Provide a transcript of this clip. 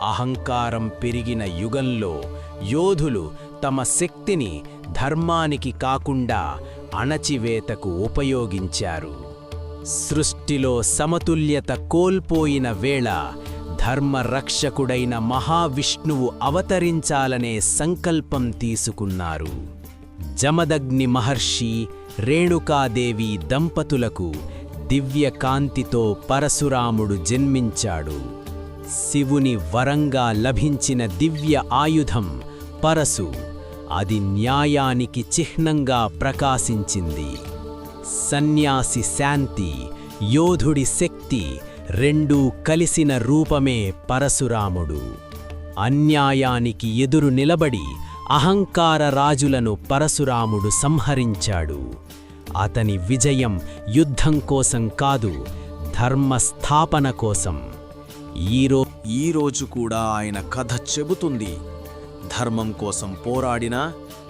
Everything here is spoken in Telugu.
అహంకారం పెరిగిన యుగంలో యోధులు తమ శక్తిని ధర్మానికి కాకుండా అణచివేతకు ఉపయోగించారు. సృష్టిలో సమతుల్యత కోల్పోయిన వేళ ధర్మరక్షకుడైన మహావిష్ణువు అవతరించాలనే సంకల్పం తీసుకున్నారు. జమదగ్ని మహర్షి, రేణుకాదేవి దంపతులకు దివ్యకాంతితో పరశురాముడు జన్మించాడు. శివుని వరంగా లభించిన దివ్య ఆయుధం పరశు. అది న్యాయానికి చిహ్నంగా ప్రకాశించింది. సన్యాసి శాంతి, యోధుడి శక్తి రెండూ కలిసిన రూపమే పరశురాముడు. అన్యాయానికి ఎదురు నిలబడి అహంకార రాజులను పరశురాముడు సంహరించాడు. అతని విజయం యుద్ధం కోసం కాదు, ధర్మస్థాపన కోసం. ఈరోజు కూడా ఆయన కథ చెబుతుంది. ధర్మం కోసం పోరాడిన